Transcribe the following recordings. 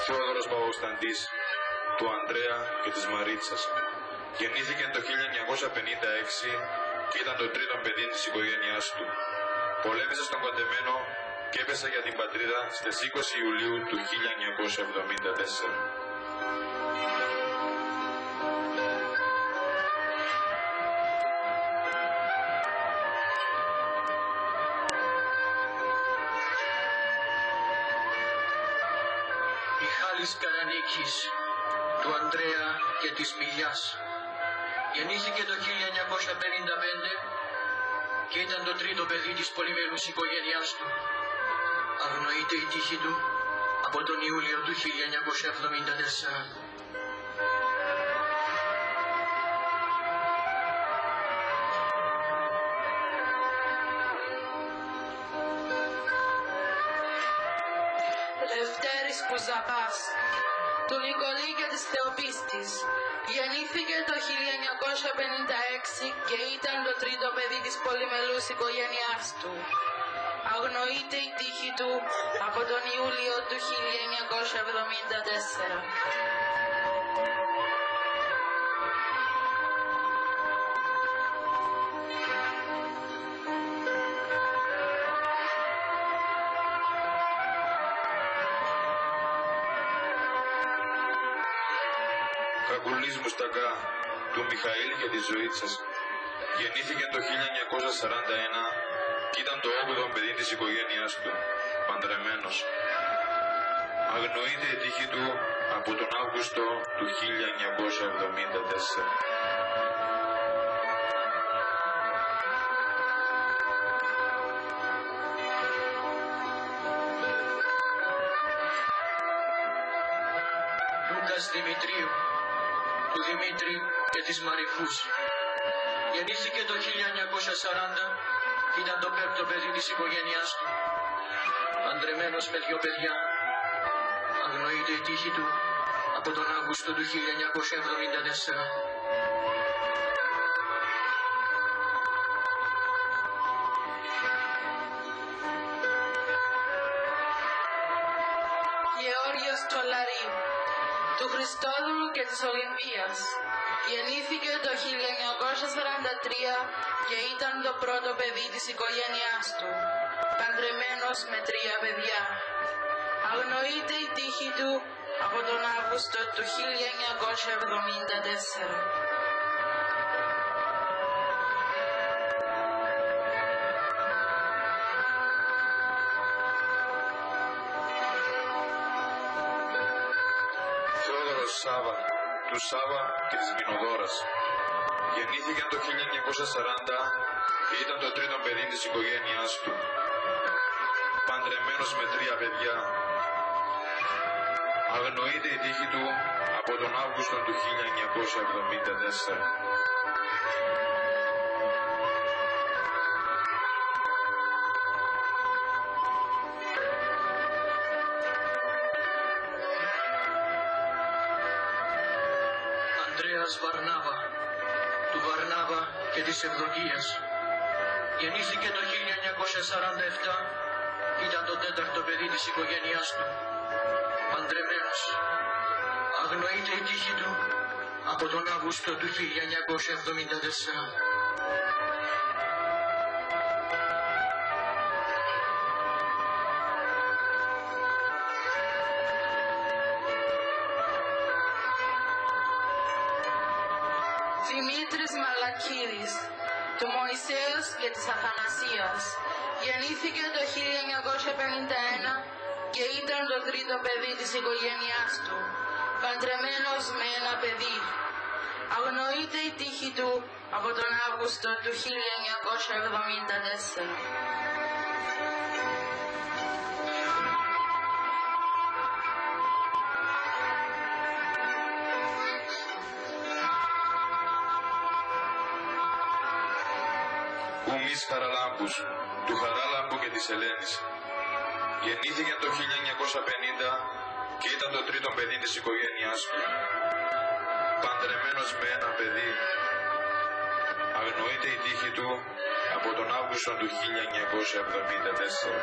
Θεόδωρος Παπακοσταντής, του Ανδρέα και της Μαρίτσας. Γεννήθηκε το 1956 και ήταν το τρίτο παιδί της οικογένειάς του. Πολέμησε στον Κοντεμένο και έπεσε για την πατρίδα στις 20 Ιουλίου του 1974. Μιχάλης Καρανίκης, του Ανδρέα και της Μιλιάς. Γεννήθηκε το 1955 και ήταν το τρίτο παιδί της πολυμελούς οικογένειάς του. Αγνοείται η τύχη του από τον Ιούλιο του 1974. Λευτέρης Κουζαπάς, του Νικολή και της Θεοπίστης. Γεννήθηκε το 1956 και ήταν το τρίτο παιδί της πολυμελούς οικογένειάς του. Αγνοείται η τύχη του από τον Ιούλιο του 1974. Κακουλής Μουστακά, του Μιχαήλ και της Ζωήτσας. Γεννήθηκε το 1941 και ήταν το 8ο παιδί της οικογένειάς του, παντρεμένος. Αγνοείται η τύχη του από τον Αύγουστο του 1974. Λούκας Δημητρίου, του Δημήτρη και της Μαριφούς. Γεννήθηκε το 1940 και ήταν το πέμπτο παιδί της οικογένειάς του. Παντρεμένος με 2 παιδιά. Αγνοείται η τύχη του από τον Αύγουστο του 1974. Γεώργιος Τσολαρίου, του Χριστόδουλου και της Ολυμπίας. Γεννήθηκε το 1943 και ήταν το πρώτο παιδί της οικογένειάς του, παντρεμένος με 3 παιδιά. Αγνοείται η τύχη του από τον Αύγουστο του 1974. Σάβα, του Σάβα και της Μινοδόρας. Γεννήθηκε το 1940 και ήταν το τρίτο παιδί της οικογένειάς του. Παντρεμένος με 3 παιδιά. Αγνοείται η τύχη του από τον Αύγουστο του 1974. Βαρνάβα, του Βαρνάβα και της Ευδοκίας. Γεννήθηκε το 1947 και ήταν το 4ο παιδί της οικογένειάς του. Παντρεμένος. Αγνοείται η τύχη του από τον Αύγουστο του 1974. Δημήτρης Μαλακίδης, του Μωυσέως και της Αθανασίας. Γεννήθηκε το 1951 και ήταν το τρίτο παιδί της οικογένειάς του, παντρεμένος με 1 παιδί. Αγνοείται η τύχη του από τον Αύγουστο του 1974. Κουμής Χαραλάμπους, του Χαράλαμπου και της Ελένης. Γεννήθηκε το 1950 και ήταν το τρίτο παιδί της οικογένειάς του. Παντρεμένος με 1 παιδί. Αγνοείται η τύχη του από τον Αύγουστο του 1974.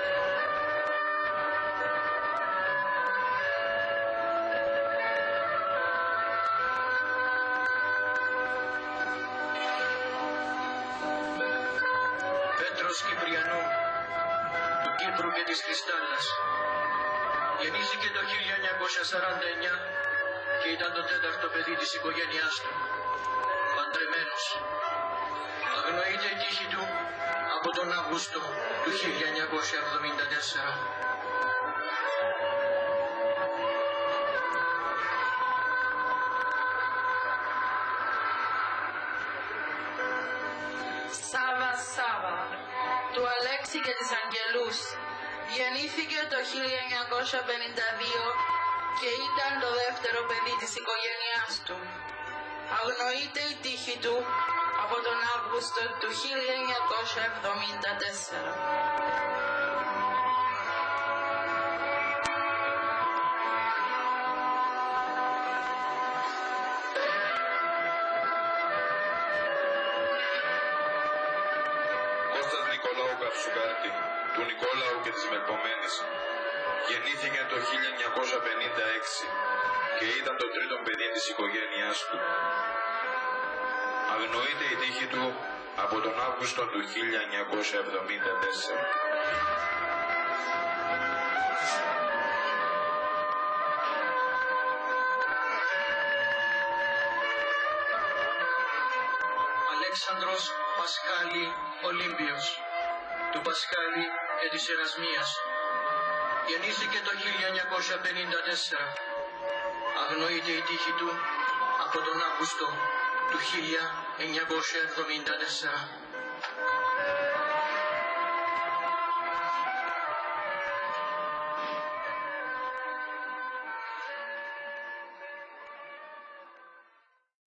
Κύπρου και της Κρυστάλλας. Γεννήθηκε το 1949 και ήταν το τέταρτο παιδί της οικογένειάς του. Παντρεμένος. Αγνοείται η τύχη του από τον Αύγουστο του 1974. Σάβα, του Αλέξη και της Αγγελούς. Γεννήθηκε το 1952 και ήταν το δεύτερο παιδί της οικογένειάς του. Αγνοείται η τύχη του από τον Αύγουστο του 1974. Καυσουκάρτη, του Νικόλαου και της Μελπομένης. Γεννήθηκε το 1956 και ήταν το τρίτο παιδί της οικογένειάς του. Αγνοείται η τύχη του από τον Αύγουστο του 1974. Αλέξανδρος Πασχάλη Ολύμπιος, του Πασχάλη και της Ερασμίας. Γεννήθηκε το 1954. Αγνοείται η τύχη του από τον Αύγουστο του 1974.